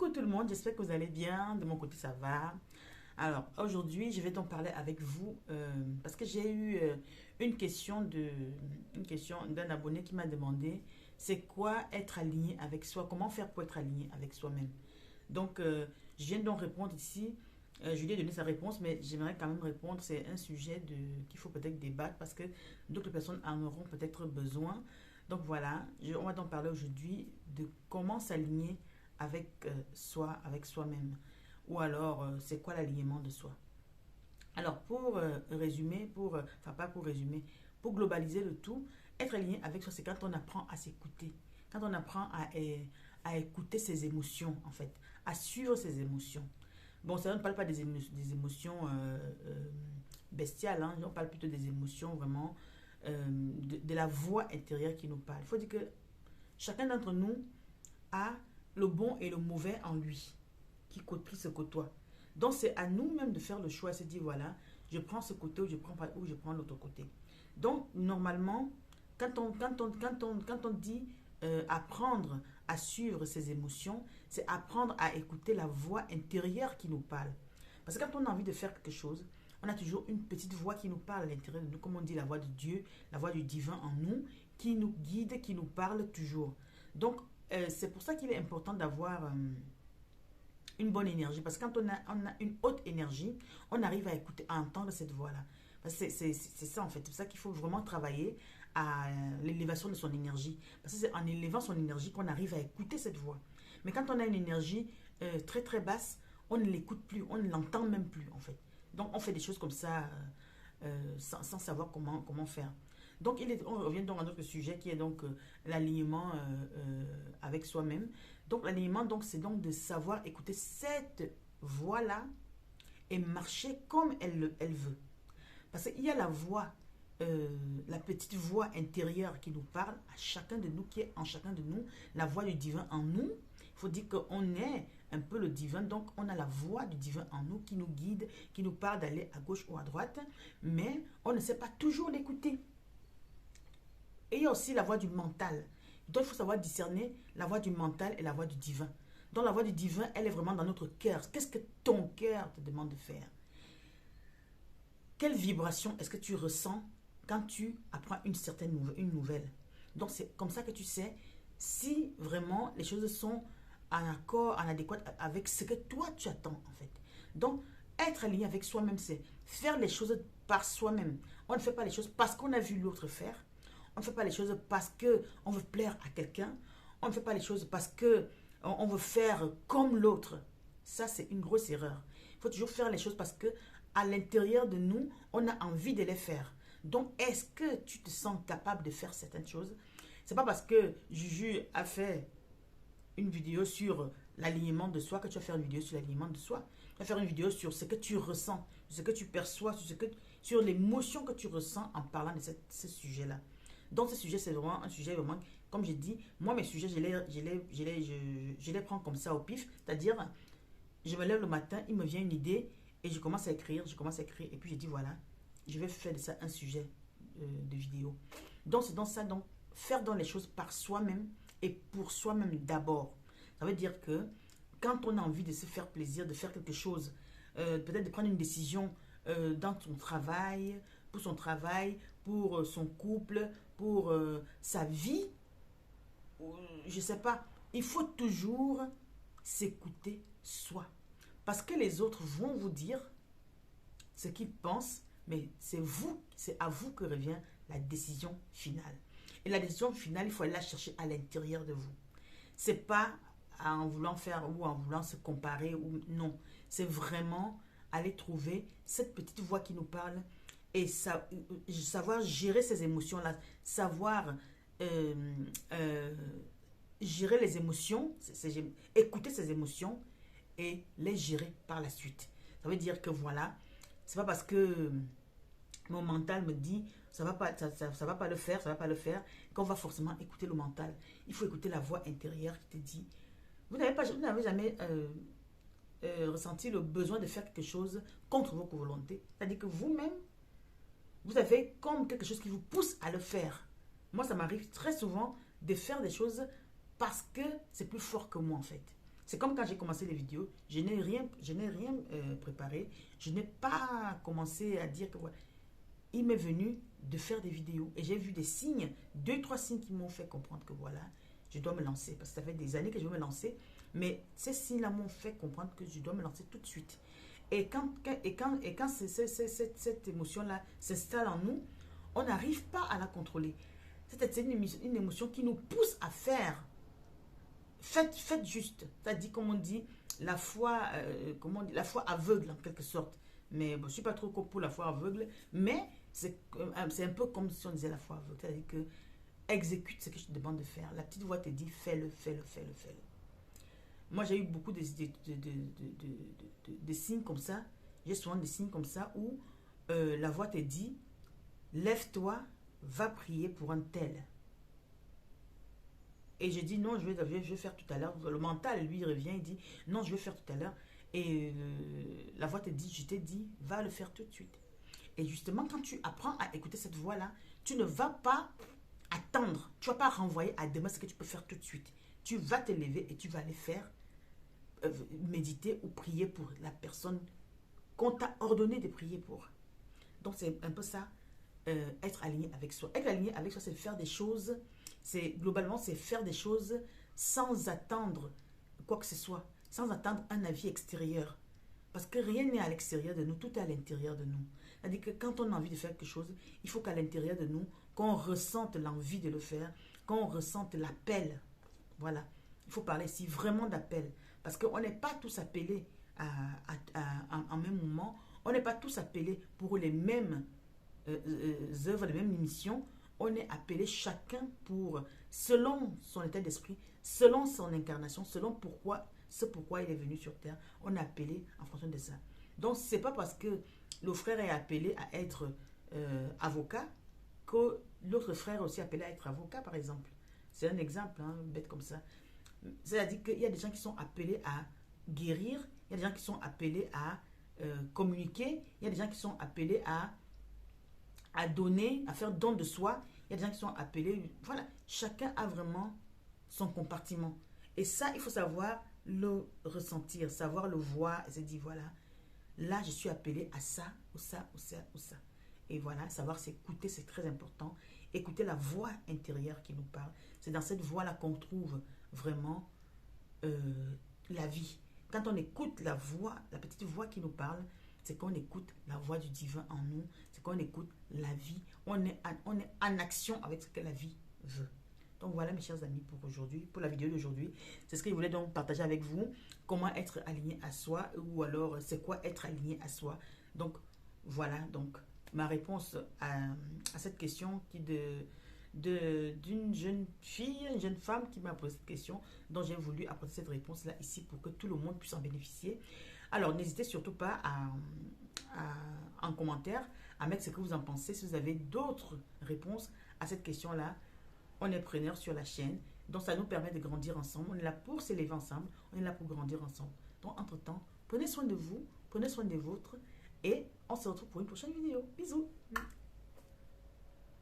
Coucou tout le monde, j'espère que vous allez bien. De mon côté, ça va. Alors, aujourd'hui, je vais donc parler avec vous parce que j'ai eu une question d'un abonné qui m'a demandé c'est quoi être aligné avec soi, comment faire pour être aligné avec soi-même. Donc, je viens donc répondre ici. Je lui ai donné sa réponse, mais j'aimerais quand même répondre. C'est un sujet qu'il faut peut-être débattre parce que d'autres personnes en auront peut-être besoin. Donc voilà, on va donc parler aujourd'hui de comment s'aligner avec soi, avec soi-même. Ou alors, c'est quoi l'alignement de soi. Alors, pour résumer, enfin pas pour résumer, pour globaliser le tout, être aligné avec soi, c'est quand on apprend à s'écouter. Quand on apprend à écouter ses émotions, en fait, à suivre ses émotions. Bon, ça, on ne parle pas des émotions bestiales, hein, on parle plutôt des émotions vraiment de la voix intérieure qui nous parle. Il faut dire que chacun d'entre nous a le bon et le mauvais en lui, qui se côtoie. Donc, c'est à nous-mêmes de faire le choix, se dire, voilà, je prends ce côté ou je prends l'autre côté. Donc, normalement, quand on dit apprendre à suivre ses émotions, c'est apprendre à écouter la voix intérieure qui nous parle. Parce que quand on a envie de faire quelque chose, on a toujours une petite voix qui nous parle à l'intérieur de nous, comme on dit, la voix de Dieu, la voix du divin en nous, qui nous guide, qui nous parle toujours. Donc, c'est pour ça qu'il est important d'avoir une bonne énergie. Parce que quand on a une haute énergie, on arrive à écouter, à entendre cette voix-là. C'est ça en fait. C'est ça qu'il faut vraiment travailler à l'élévation de son énergie. Parce que c'est en élevant son énergie qu'on arrive à écouter cette voix. Mais quand on a une énergie très très basse, on ne l'écoute plus, on ne l'entend même plus en fait. Donc on fait des choses comme ça sans savoir comment faire. Donc on revient donc à notre sujet qui est donc l'alignement avec soi-même. Donc l'alignement, donc, c'est donc de savoir écouter cette voix-là et marcher comme elle veut. Parce qu'il y a la voix, la petite voix intérieure qui nous parle à chacun de nous, qui est en chacun de nous, la voix du divin en nous. Il faut dire qu'on est un peu le divin, donc on a la voix du divin en nous qui nous guide, qui nous parle d'aller à gauche ou à droite, mais on ne sait pas toujours l'écouter. Et il y a aussi la voix du mental. Donc il faut savoir discerner la voix du mental et la voix du divin. Donc la voix du divin, elle est vraiment dans notre cœur. Qu'est-ce que ton cœur te demande de faire? Quelle vibration est-ce que tu ressens quand tu apprends une nouvelle? Donc c'est comme ça que tu sais si vraiment les choses sont en accord, en adéquat avec ce que toi tu attends en fait. Donc être aligné avec soi-même, c'est faire les choses par soi-même. On ne fait pas les choses parce qu'on a vu l'autre faire. On ne fait pas les choses parce qu'on veut plaire à quelqu'un. On ne fait pas les choses parce qu'on veut faire comme l'autre. Ça, c'est une grosse erreur. Il faut toujours faire les choses parce que à l'intérieur de nous, on a envie de les faire. Donc, est-ce que tu te sens capable de faire certaines choses? C'est pas parce que Juju a fait une vidéo sur l'alignement de soi que tu vas faire une vidéo sur l'alignement de soi. Tu vas faire une vidéo sur ce que tu ressens, ce que tu perçois, sur l'émotion que tu ressens en parlant de ce sujet-là. Donc, ce sujet, c'est vraiment un sujet, vraiment, comme j'ai dit, moi, mes sujets, je les prends comme ça au pif. C'est-à-dire, je me lève le matin, il me vient une idée et je commence à écrire, et puis je dis, voilà, je vais faire de ça un sujet de vidéo. Donc, c'est dans ça, donc, faire dans les choses par soi-même et pour soi-même d'abord. Ça veut dire que quand on a envie de se faire plaisir, de faire quelque chose, peut-être de prendre une décision dans son travail, pour son couple, pour sa vie, je ne sais pas, il faut toujours s'écouter soi. Parce que les autres vont vous dire ce qu'ils pensent, mais c'est à vous que revient la décision finale. Et la décision finale, il faut aller la chercher à l'intérieur de vous. C'est pas en voulant faire ou en voulant se comparer ou non. C'est vraiment aller trouver cette petite voix qui nous parle et savoir gérer ces émotions-là, savoir gérer les émotions, écouter ces émotions et les gérer par la suite. Ça veut dire que voilà, c'est pas parce que mon mental me dit ça va pas, ça va pas le faire, qu'on va forcément écouter le mental. Il faut écouter la voix intérieure qui te dit vous n'avez jamais ressenti le besoin de faire quelque chose contre vos volontés. C'est-à-dire que vous-même, vous avez comme quelque chose qui vous pousse à le faire. Moi, ça m'arrive très souvent de faire des choses parce que c'est plus fort que moi en fait. C'est comme quand j'ai commencé les vidéos, je n'ai rien préparé. Je n'ai pas commencé à dire que voilà. Il m'est venu de faire des vidéos et j'ai vu des signes, 2, 3 signes qui m'ont fait comprendre que voilà, je dois me lancer. Parce que ça fait des années que je veux me lancer, mais ces signes-là m'ont fait comprendre que je dois me lancer tout de suite. Et quand cette émotion-là s'installe en nous, on n'arrive pas à la contrôler. C'est une émotion qui nous pousse à faire. Faites juste. C'est-à-dire, comme on dit, la foi, la foi aveugle en quelque sorte. Mais bon, je ne suis pas trop pour la foi aveugle, mais c'est un peu comme si on disait la foi aveugle. C'est-à-dire que exécute ce que je te demande de faire. La petite voix te dit fais-le, fais-le, fais-le, fais-le. Moi, j'ai eu beaucoup de signes comme ça. J'ai souvent des signes comme ça où la voix te dit lève-toi, va prier pour un tel. Et je dis non, je vais faire tout à l'heure. Le mental, lui, revient, il dit non, je vais faire tout à l'heure. Et la voix te dit, je t'ai dit, va le faire tout de suite. Et justement, quand tu apprends à écouter cette voix-là, tu ne vas pas attendre. Tu ne vas pas renvoyer à demain ce que tu peux faire tout de suite. Tu vas te lever et tu vas aller faire, méditer ou prier pour la personne qu'on t'a ordonné de prier pour. Donc, c'est un peu ça, être aligné avec soi. Être aligné avec soi, c'est faire des choses, globalement, c'est faire des choses sans attendre quoi que ce soit, sans attendre un avis extérieur. Parce que rien n'est à l'extérieur de nous, tout est à l'intérieur de nous. C'est-à-dire que quand on a envie de faire quelque chose, il faut qu'à l'intérieur de nous, qu'on ressente l'envie de le faire, qu'on ressente l'appel. Voilà. Il faut parler ici vraiment d'appel. Parce qu'on n'est pas tous appelés en même moment. On n'est pas tous appelés pour les mêmes œuvres, les mêmes missions. On est appelé chacun pour, selon son état d'esprit, selon son incarnation, selon pourquoi il est venu sur terre. On est appelé en fonction de ça. Donc, ce n'est pas parce que le frère est appelé à être avocat que l'autre frère est aussi appelé à être avocat, par exemple. C'est un exemple, hein, bête comme ça. C'est-à-dire qu'il y a des gens qui sont appelés à guérir, il y a des gens qui sont appelés à communiquer, il y a des gens qui sont appelés à donner, à faire don de soi, il y a des gens qui sont appelés, voilà, chacun a vraiment son compartiment. Et ça, il faut savoir le ressentir, savoir le voir et se dire, voilà, là, je suis appelé à ça, ou ça, ou ça, ou ça. Et voilà, savoir s'écouter, c'est très important. Écouter la voix intérieure qui nous parle. C'est dans cette voix-là qu'on trouve vraiment la vie. Quand on écoute la voix, la petite voix qui nous parle, c'est qu'on écoute la voix du divin en nous, c'est qu'on écoute la vie. On est en action avec ce que la vie veut. Donc voilà mes chers amis pour aujourd'hui, pour la vidéo d'aujourd'hui. C'est ce que je voulais donc partager avec vous. Comment être aligné à soi ou alors c'est quoi être aligné à soi. Donc voilà donc ma réponse à cette question qui d'une jeune fille, une jeune femme qui m'a posé cette question, dont j'ai voulu apporter cette réponse-là ici pour que tout le monde puisse en bénéficier. Alors, n'hésitez surtout pas en commentaire à mettre ce que vous en pensez. Si vous avez d'autres réponses à cette question-là, on est preneur sur la chaîne. Donc, ça nous permet de grandir ensemble. On est là pour s'élever ensemble. On est là pour grandir ensemble. Donc, entre-temps, prenez soin de vous, prenez soin des vôtres et on se retrouve pour une prochaine vidéo. Bisous!